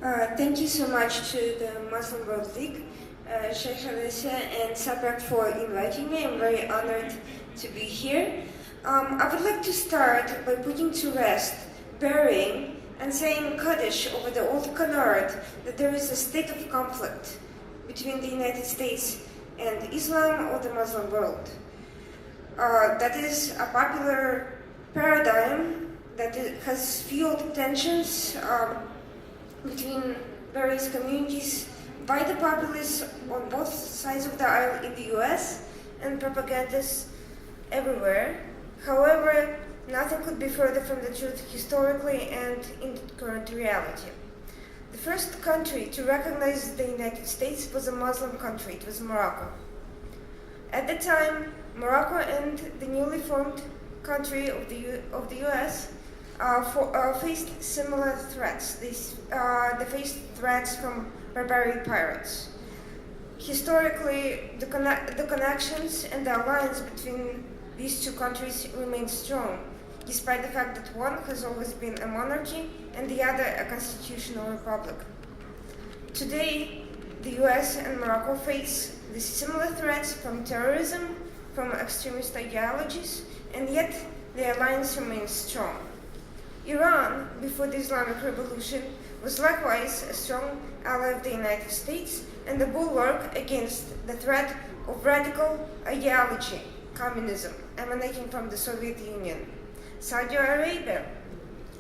Thank you so much to the Muslim World League, Sheikh Alessia and Sabrak for inviting me. I'm very honored to be here. I would like to start by putting to rest, burying, and saying Kaddish over the old canard that there is a state of conflict between the United States and Islam or the Muslim world. That is a popular paradigm that has fueled tensions between various communities by the populists on both sides of the aisle in the US and propagandists everywhere. However, nothing could be further from the truth historically and in current reality. The first country to recognize the United States was a Muslim country. It was Morocco. At the time, Morocco and the newly formed country of the US faced similar threats. They faced threats from barbaric pirates. Historically, the connections and the alliance between these two countries remain strong, despite the fact that one has always been a monarchy and the other a constitutional republic. Today, the US and Morocco face these similar threats from terrorism, from extremist ideologies, and yet the alliance remains strong. Iran, before the Islamic Revolution, was likewise a strong ally of the United States and a bulwark against the threat of radical ideology, communism, emanating from the Soviet Union. Saudi Arabia,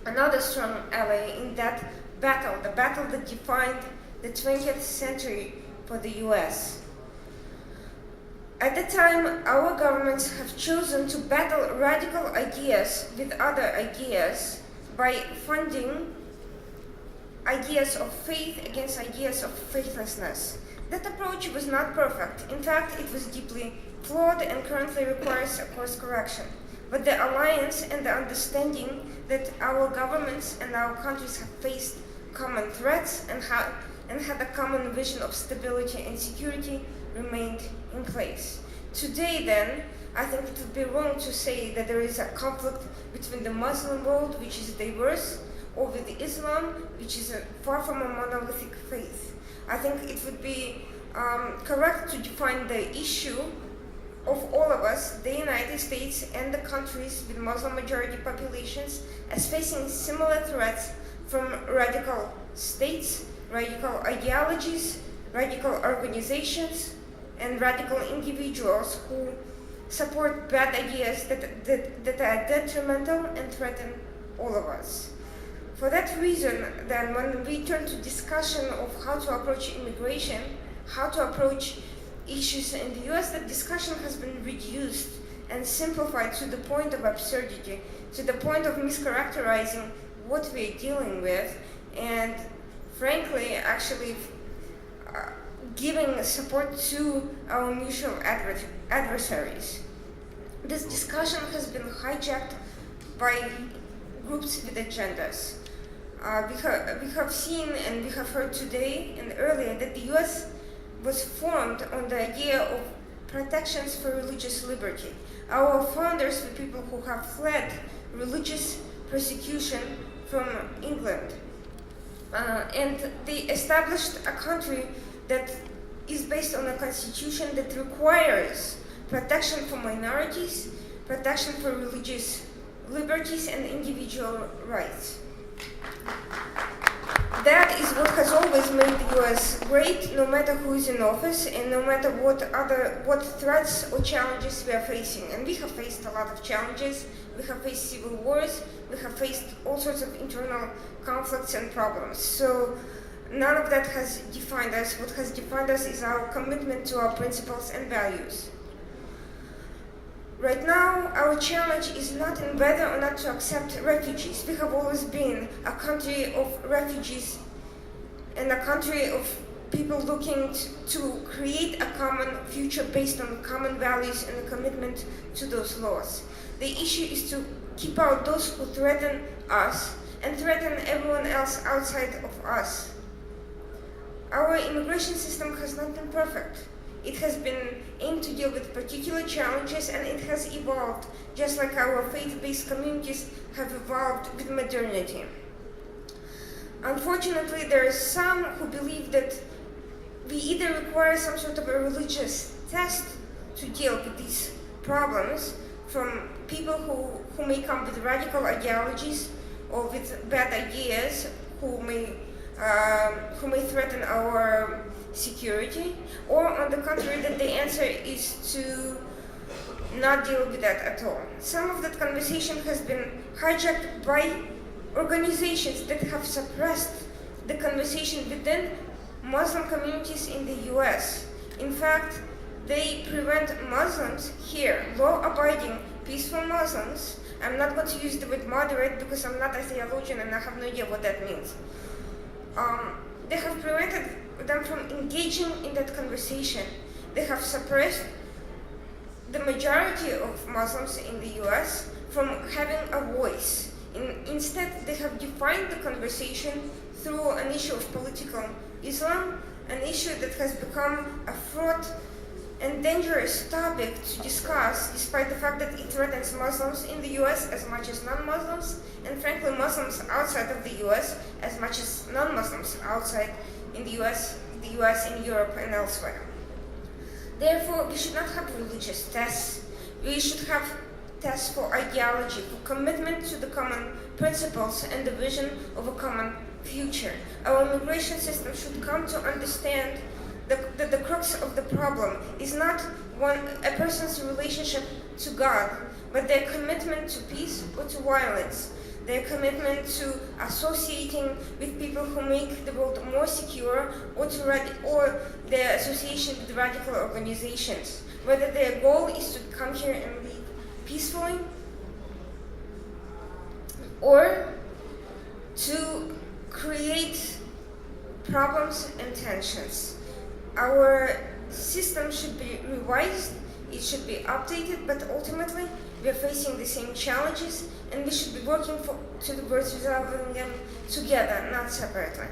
another strong ally in that battle, the battle that defined the 20th century for the US. At the time, our governments have chosen to battle radical ideas with other ideas by funding ideas of faith against ideas of faithlessness. That approach was not perfect. In fact, it was deeply flawed and currently requires a course correction. But the alliance and the understanding that our governments and our countries have faced common threats and had a common vision of stability and security remained in place. Today, then, I think it would be wrong to say that there is a conflict between the Muslim world, which is diverse, or with Islam, which is far from a monolithic faith. I think it would be correct to define the issue of all of us, the United States and the countries with Muslim majority populations, as facing similar threats from radical states, radical ideologies, radical organizations, and radical individuals who support bad ideas that are detrimental and threaten all of us. For that reason, then, when we turn to discussion of how to approach immigration, how to approach issues in the US, the discussion has been reduced and simplified to the point of absurdity, to the point of mischaracterizing what we're dealing with, and frankly, actually giving support to our mutual adversaries. This discussion has been hijacked by groups with agendas. We have seen and we have heard today and earlier that the US was formed on the idea of protections for religious liberty. Our founders were people who have fled religious persecution from England. And they established a country that is based on a constitution that requires protection for minorities, protection for religious liberties and individual rights. That is what has always made the US great, no matter who is in office and no matter what threats or challenges we are facing. And we have faced a lot of challenges. We have faced civil wars. We have faced all sorts of internal conflicts and problems. So none of that has defined us. What has defined us is our commitment to our principles and values. Right now, our challenge is not in whether or not to accept refugees. We have always been a country of refugees and a country of people looking to create a common future based on common values and a commitment to those laws. The issue is to keep out those who threaten us and threaten everyone else outside of us. Our immigration system has not been perfect. It has been aimed to deal with particular challenges, and it has evolved, just like our faith-based communities have evolved with modernity. Unfortunately, there are some who believe that we either require some sort of a religious test to deal with these problems from people who may come with radical ideologies or with bad ideas who may threaten our security, or on the contrary, that the answer is to not deal with that at all. Some of that conversation has been hijacked by organizations that have suppressed the conversation within Muslim communities in the US. In fact, they prevent Muslims here, law-abiding, peaceful Muslims. I'm not going to use the word moderate because I'm not a theologian and I have no idea what that means. They have prevented them from engaging in that conversation. They have suppressed the majority of Muslims in the US from having a voice. Instead, they have defined the conversation through an issue of political Islam, an issue that has become a fraught and dangerous topic to discuss, despite the fact that it threatens Muslims in the US as much as non-Muslims, and frankly Muslims outside of the US as much as non-Muslims outside in the US, in Europe and elsewhere. Therefore, we should not have religious tests. We should have tests for ideology, for commitment to the common principles and the vision of a common future. Our immigration system should come to understand that the crux of the problem is not a person's relationship to God, but their commitment to peace or to violence, their commitment to associating with people who make the world more secure, or their association with radical organizations, whether their goal is to come here and live peacefully or to create problems and tensions. Our system should be revised, it should be updated, but ultimately we are facing the same challenges and we should be working towards resolving them together, not separately.